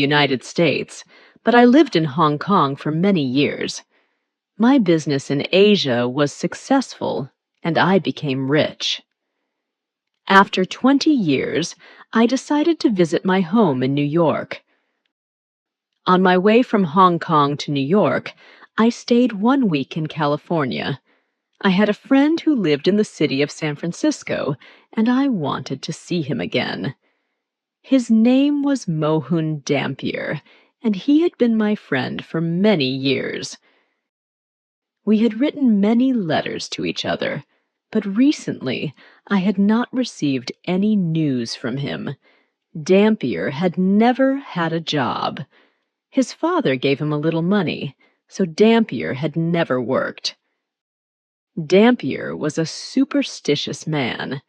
United States, but I lived in Hong Kong for many years. My business in Asia was successful, and I became rich. After 20 years, I decided to visit my home in New York. On my way from Hong Kong to New York, I stayed 1 week in California. I had a friend who lived in the city of San Francisco, and I wanted to see him again. His name was Mohun Dampier, and he had been my friend for many years. We had written many letters to each other, but recently I had not received any news from him. Dampier had never had a job. His father gave him a little money, so Dampier had never worked. Dampier was a superstitious man.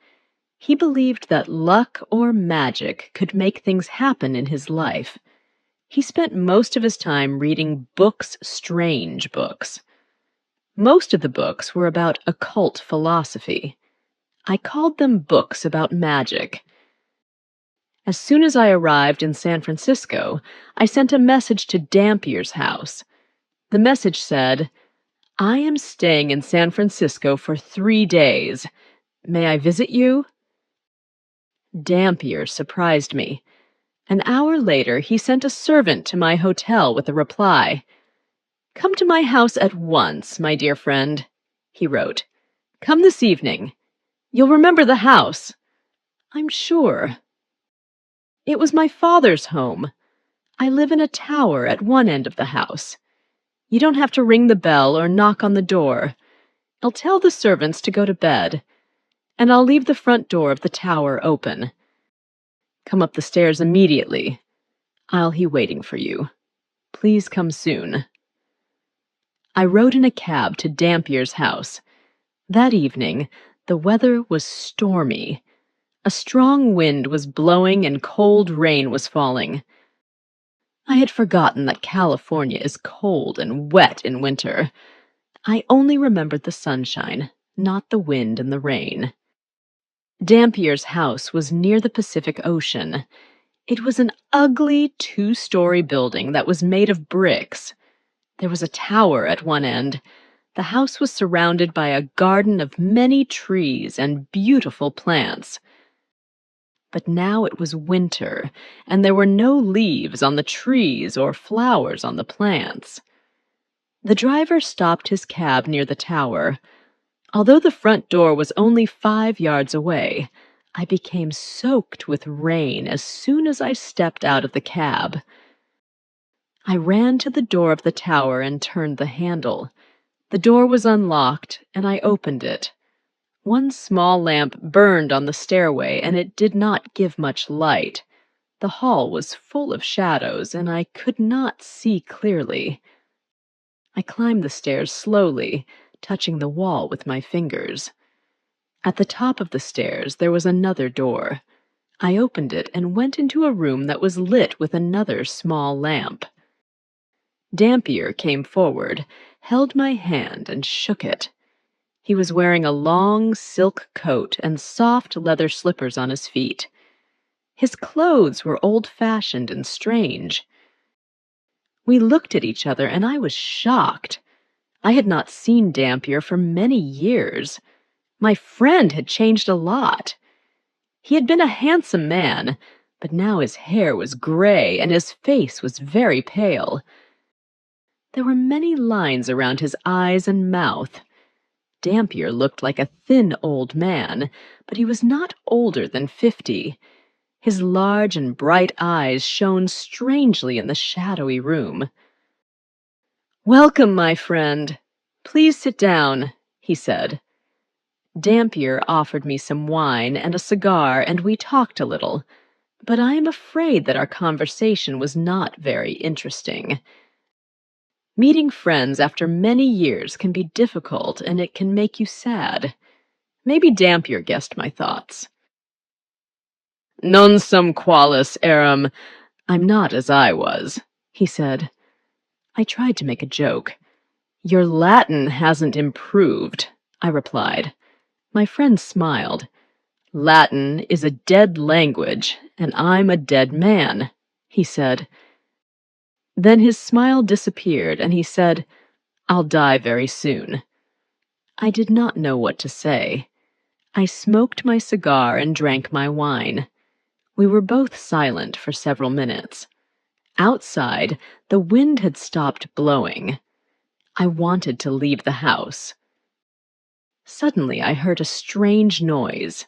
He believed that luck or magic could make things happen in his life. He spent most of his time reading strange books. Most of the books were about occult philosophy. I called them books about magic. As soon as I arrived in San Francisco, I sent a message to Dampier's house. The message said, "I am staying in San Francisco for 3 days. May I visit you?" Dampier surprised me. An hour later, he sent a servant to my hotel with a reply. "Come to my house at once, my dear friend," he wrote. "Come this evening. You'll remember the house." "I'm sure." It was my father's home. I live in a tower at one end of the house. You don't have to ring the bell or knock on the door. I'll tell the servants to go to bed, and I'll leave the front door of the tower open. Come up the stairs immediately. I'll be waiting for you. Please come soon. I rode in a cab to Dampier's house. That evening, the weather was stormy. A strong wind was blowing and cold rain was falling. I had forgotten that California is cold and wet in winter. I only remembered the sunshine, not the wind and the rain. Dampier's house was near the Pacific Ocean. It was an ugly 2-story building that was made of bricks. There was a tower at one end. The house was surrounded by a garden of many trees and beautiful plants. But now it was winter, and there were no leaves on the trees or flowers on the plants. The driver stopped his cab near the tower. Although the front door was only 5 yards away, I became soaked with rain as soon as I stepped out of the cab. I ran to the door of the tower and turned the handle. The door was unlocked, and I opened it. One small lamp burned on the stairway, and it did not give much light. The hall was full of shadows, and I could not see clearly. I climbed the stairs slowly, touching the wall with my fingers. At the top of the stairs there was another door. I opened it and went into a room that was lit with another small lamp. Dampier came forward, held my hand, and shook it. He was wearing a long silk coat and soft leather slippers on his feet. His clothes were old-fashioned and strange. We looked at each other, and I was shocked. I had not seen Dampier for many years. My friend had changed a lot. He had been a handsome man, but now his hair was gray and his face was very pale. There were many lines around his eyes and mouth. Dampier looked like a thin old man, but he was not older than 50. His large and bright eyes shone strangely in the shadowy room. "Welcome, my friend. Please sit down," he said. Dampier offered me some wine and a cigar, and we talked a little, but I am afraid that our conversation was not very interesting. Meeting friends after many years can be difficult, and it can make you sad. Maybe Dampier guessed my thoughts. "Non sum qualis eram. I'm not as I was," he said. I tried to make a joke. "Your Latin hasn't improved," I replied. My friend smiled. "Latin is a dead language, and I'm a dead man," he said. Then his smile disappeared, and he said, "I'll die very soon." I did not know what to say. I smoked my cigar and drank my wine. We were both silent for several minutes. Outside, the wind had stopped blowing. I wanted to leave the house. Suddenly, I heard a strange noise.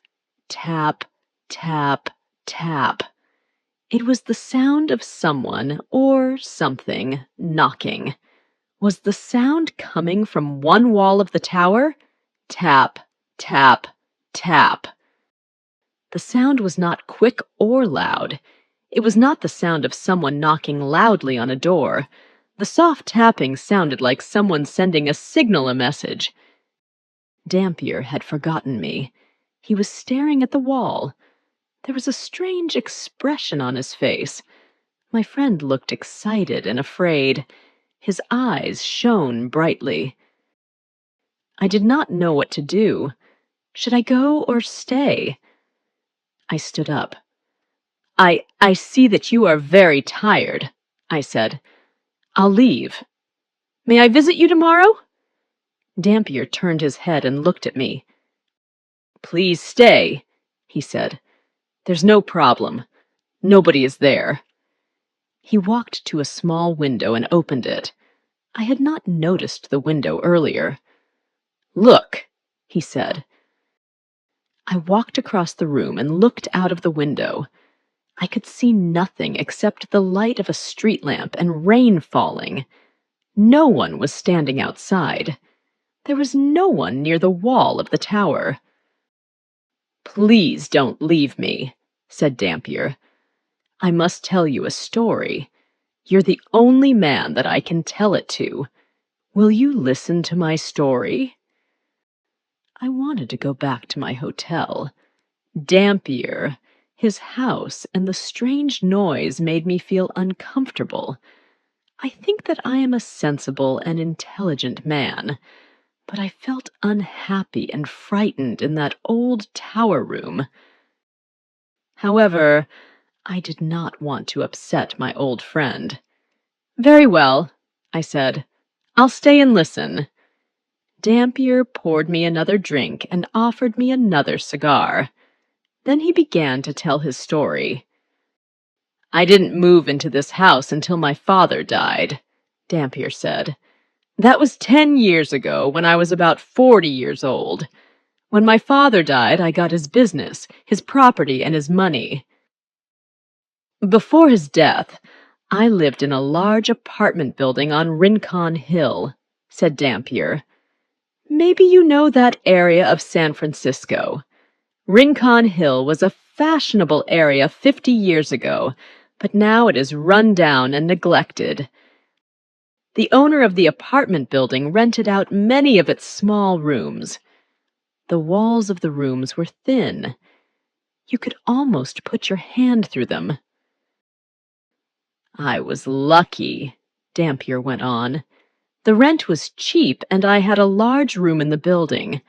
Tap, tap, tap. It was the sound of someone or something knocking. Was the sound coming from one wall of the tower? Tap, tap, tap. The sound was not quick or loud. It was not the sound of someone knocking loudly on a door. The soft tapping sounded like someone sending a message. Dampier had forgotten me. He was staring at the wall. There was a strange expression on his face. My friend looked excited and afraid. His eyes shone brightly. I did not know what to do. Should I go or stay? I stood up. I see that you are very tired, I said. I'll leave. May I visit you tomorrow? Dampier turned his head and looked at me. Please stay, he said. There's no problem. Nobody is there. He walked to a small window and opened it. I had not noticed the window earlier. Look, he said. I walked across the room and looked out of the window. I could see nothing except the light of a street lamp and rain falling. No one was standing outside. There was no one near the wall of the tower. Please don't leave me, said Dampier. I must tell you a story. You're the only man that I can tell it to. Will you listen to my story? I wanted to go back to my hotel. Dampier, his house, and the strange noise made me feel uncomfortable. I think that I am a sensible and intelligent man, but I felt unhappy and frightened in that old tower room. However, I did not want to upset my old friend. Very well, I said. I'll stay and listen. Dampier poured me another drink and offered me another cigar. Then he began to tell his story. I didn't move into this house until my father died, Dampier said. That was 10 years ago, when I was about 40 years old. When my father died, I got his business, his property, and his money. Before his death, I lived in a large apartment building on Rincon Hill, said Dampier. Maybe you know that area of San Francisco. Rincon Hill was a fashionable area 50 years ago, but now it is run down and neglected. The owner of the apartment building rented out many of its small rooms. The walls of the rooms were thin. You could almost put your hand through them. I was lucky, Dampier went on. The rent was cheap, and I had a large room in the building.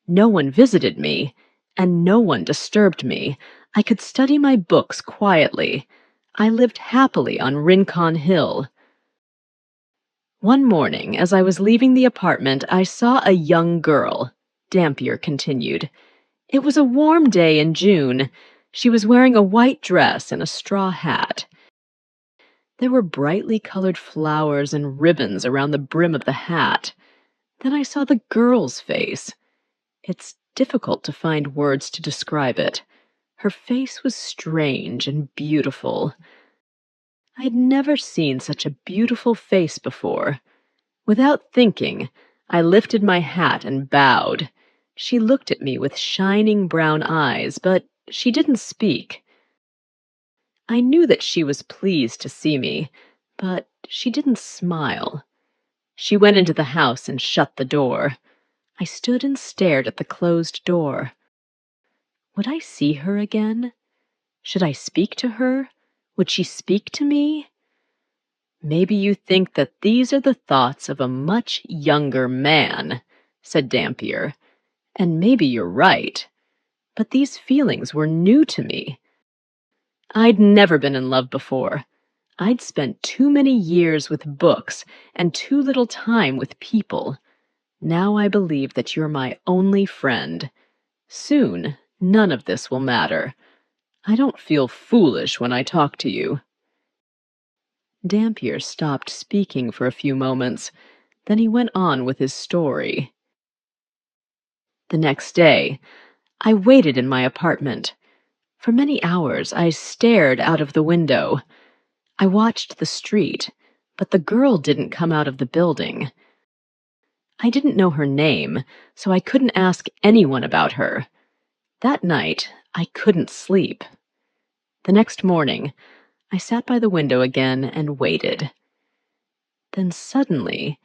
No one visited me, and no one disturbed me. I could study my books quietly. I lived happily on Rincon Hill. One morning, as I was leaving the apartment, I saw a young girl, Dampier continued. It was a warm day in June. She was wearing a white dress and a straw hat. There were brightly colored flowers and ribbons around the brim of the hat. Then I saw the girl's face. It's difficult to find words to describe it. Her face was strange and beautiful. I had never seen such a beautiful face before. Without thinking, I lifted my hat and bowed. She looked at me with shining brown eyes, but she didn't speak. I knew that she was pleased to see me, but she didn't smile. She went into the house and shut the door. I stood and stared at the closed door. Would I see her again? Should I speak to her? Would she speak to me? Maybe you think that these are the thoughts of a much younger man, said Dampier, and maybe you're right. But these feelings were new to me. I'd never been in love before. I'd spent too many years with books and too little time with people. Now I believe that you're my only friend. Soon, none of this will matter. I don't feel foolish when I talk to you." Dampier stopped speaking for a few moments. Then he went on with his story. The next day, I waited in my apartment. For many hours, I stared out of the window. I watched the street, but the girl didn't come out of the building. I didn't know her name, so I couldn't ask anyone about her. That night, I couldn't sleep. The next morning, I sat by the window again and waited. Then suddenly,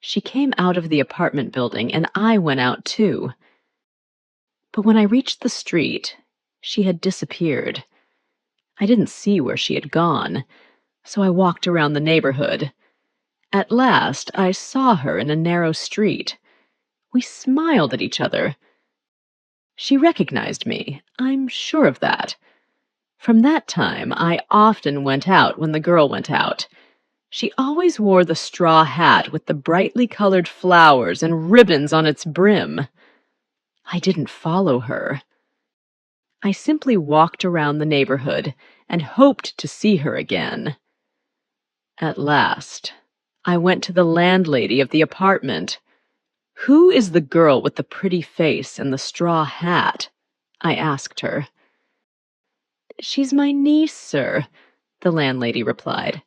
she came out of the apartment building and I went out too. But when I reached the street, she had disappeared. I didn't see where she had gone, so I walked around the neighborhood. At last, I saw her in a narrow street. We smiled at each other. She recognized me, I'm sure of that. From that time, I often went out when the girl went out. She always wore the straw hat with the brightly colored flowers and ribbons on its brim. I didn't follow her. I simply walked around the neighborhood and hoped to see her again. At last, I went to the landlady of the apartment. "Who is the girl with the pretty face and the straw hat?" I asked her. "She's my niece, sir," the landlady replied.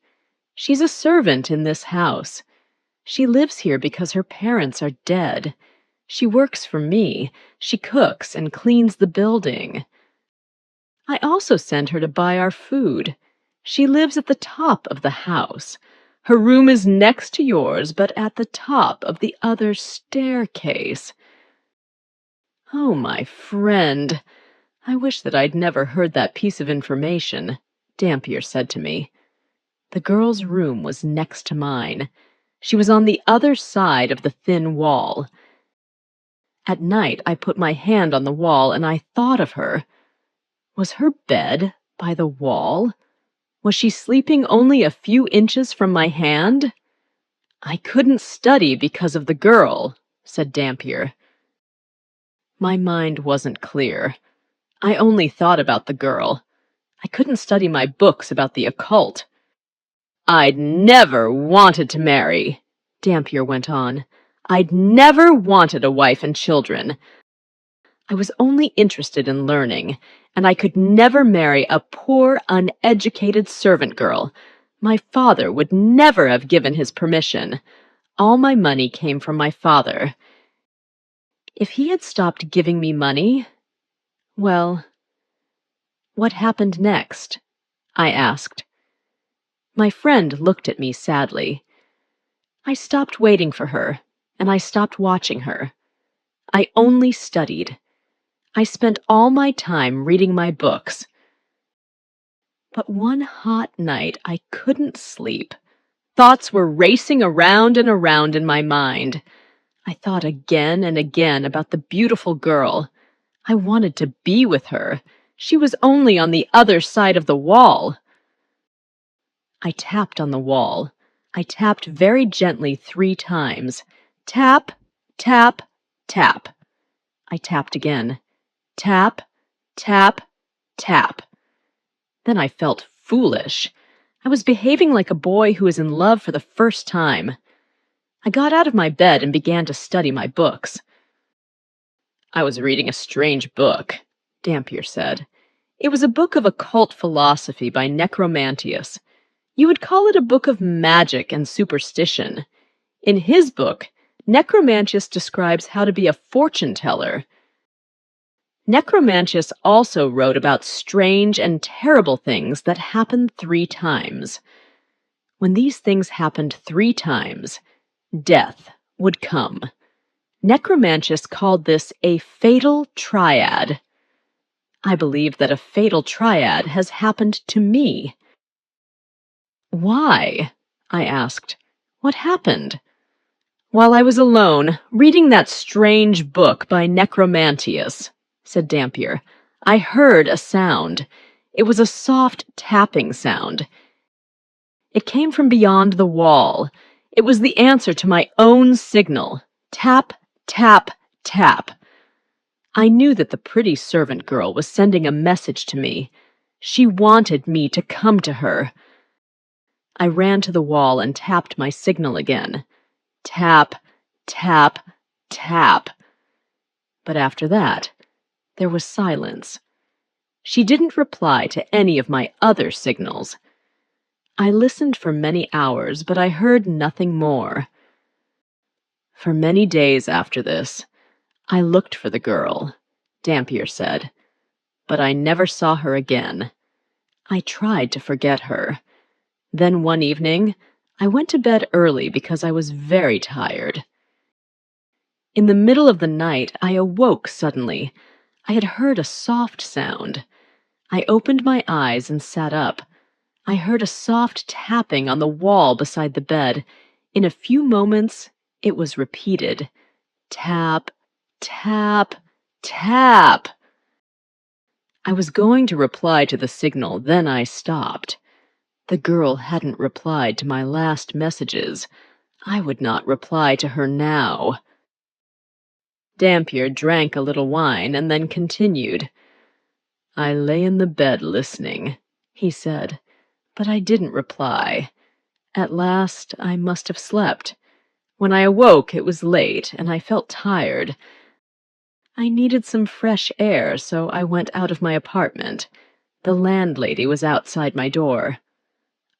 "She's a servant in this house. She lives here because her parents are dead. She works for me. She cooks and cleans the building. I also send her to buy our food. She lives at the top of the house. Her room is next to yours, but at the top of the other staircase." "Oh, my friend, I wish that I'd never heard that piece of information," Dampier said to me. The girl's room was next to mine. She was on the other side of the thin wall. At night, I put my hand on the wall and I thought of her. Was her bed by the wall? Was she sleeping only a few inches from my hand? "I couldn't study because of the girl," said Dampier. My mind wasn't clear. I only thought about the girl. I couldn't study my books about the occult. "I'd never wanted to marry," Dampier went on. "I'd never wanted a wife and children. I was only interested in learning, and I could never marry a poor, uneducated servant girl. My father would never have given his permission. All my money came from my father. If he had stopped giving me money, well, what happened next?" I asked. My friend looked at me sadly. "I stopped waiting for her, and I stopped watching her. I only studied. I spent all my time reading my books. But one hot night I couldn't sleep. Thoughts were racing around and around in my mind. I thought again and again about the beautiful girl. I wanted to be with her. She was only on the other side of the wall." I tapped on the wall. I tapped very gently 3 times. Tap, tap, tap. I tapped again. Tap, tap, tap. Then I felt foolish. I was behaving like a boy who is in love for the first time. I got out of my bed and began to study my books. "I was reading a strange book," Dampier said. "It was a book of occult philosophy by Necromantius. You would call it a book of magic and superstition. In his book, Necromantius describes how to be a fortune-teller. Necromantius also wrote about strange and terrible things that happened 3 times. When these things happened 3 times, death would come. Necromantius called this a fatal triad. I believe that a fatal triad has happened to me." "Why?" I asked. "What happened?" "While I was alone, reading that strange book by Necromantius," said Dampier, "I heard a sound. It was a soft tapping sound. It came from beyond the wall. It was the answer to my own signal. Tap, tap, tap. I knew that the pretty servant girl was sending a message to me. She wanted me to come to her. I ran to the wall and tapped my signal again. Tap, tap, tap. But after that, there was silence. She didn't reply to any of my other signals. I listened for many hours, but I heard nothing more. For many days after this, I looked for the girl, Dampier said, but I never saw her again. I tried to forget her. Then one evening, I went to bed early because I was very tired. In the middle of the night, I awoke suddenly. I had heard a soft sound. I opened my eyes and sat up. I heard a soft tapping on the wall beside the bed. In a few moments, it was repeated. Tap, tap, tap. I was going to reply to the signal, then I stopped. The girl hadn't replied to my last messages. I would not reply to her now. Dampier drank a little wine and then continued. I lay in the bed listening, he said, but I didn't reply. At last, I must have slept. When I awoke, it was late, and I felt tired. I needed some fresh air, so I went out of my apartment. The landlady was outside my door.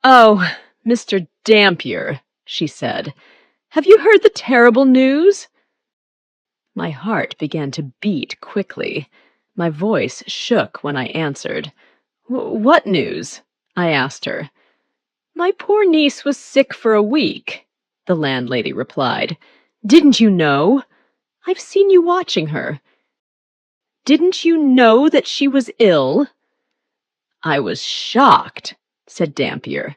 "Oh, Mr. Dampier," she said, "have you heard the terrible news?" My heart began to beat quickly. My voice shook when I answered. "What news?" I asked her. "My poor niece was sick for a week," the landlady replied. "Didn't you know? I've seen you watching her. Didn't you know that she was ill?" I was shocked, said Dampier.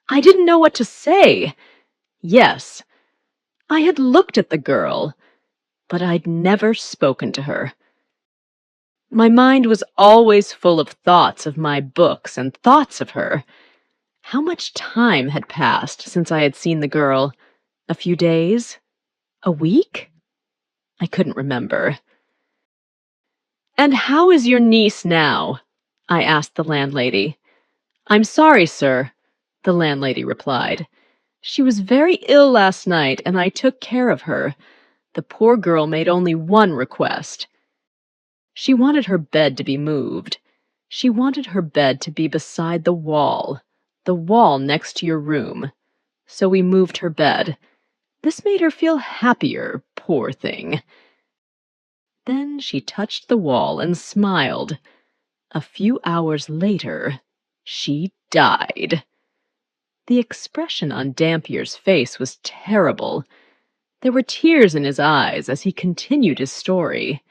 I didn't know what to say. Yes, I had looked at the girl, but I'd never spoken to her. My mind was always full of thoughts of my books and thoughts of her. How much time had passed since I had seen the girl? A few days? A week? I couldn't remember. "And how is your niece now?" I asked the landlady. "I'm sorry, sir," the landlady replied. "She was very ill last night, and I took care of her. The poor girl made only one request. She wanted her bed to be moved. She wanted her bed to be beside the wall next to your room. So we moved her bed. This made her feel happier, poor thing." Then she touched the wall and smiled. A few hours later, she died. The expression on Dampier's face was terrible. There were tears in his eyes as he continued his story.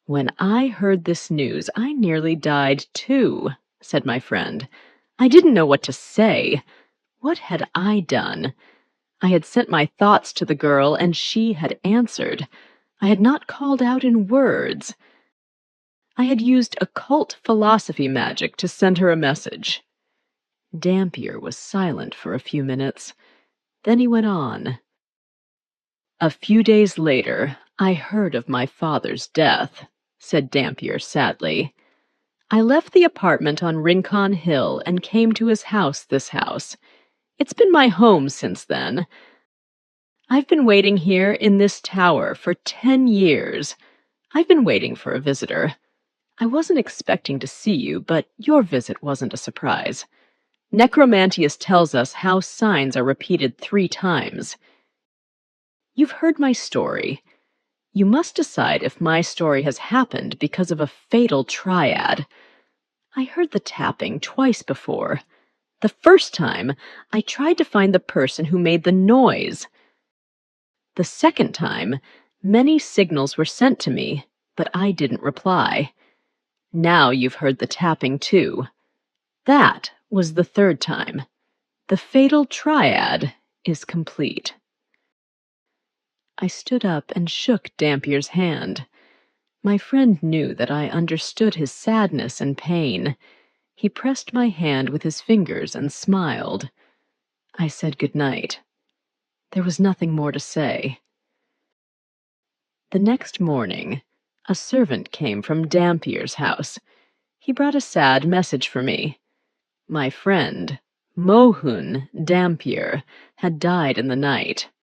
"When I heard this news, I nearly died too," said my friend. "I didn't know what to say. What had I done? I had sent my thoughts to the girl, and she had answered. I had not called out in words. I had used occult philosophy magic to send her a message." Dampier was silent for a few minutes. Then he went on. "A few days later, I heard of my father's death," said Dampier sadly. "I left the apartment on Rincon Hill and came to his house, this house. It's been my home since then. I've been waiting here in this tower for 10 years. I've been waiting for a visitor. I wasn't expecting to see you, but your visit wasn't a surprise. Necromantius tells us how signs are repeated 3 times. You've heard my story. You must decide if my story has happened because of a fatal triad. I heard the tapping twice before. The first time, I tried to find the person who made the noise. The second time, many signals were sent to me, but I didn't reply. Now you've heard the tapping too. That was the third time. The fatal triad is complete." I stood up and shook Dampier's hand. My friend knew that I understood his sadness and pain. He pressed my hand with his fingers and smiled. I said good night. There was nothing more to say. The next morning, a servant came from Dampier's house. He brought a sad message for me. My friend, Mohun Dampier, had died in the night.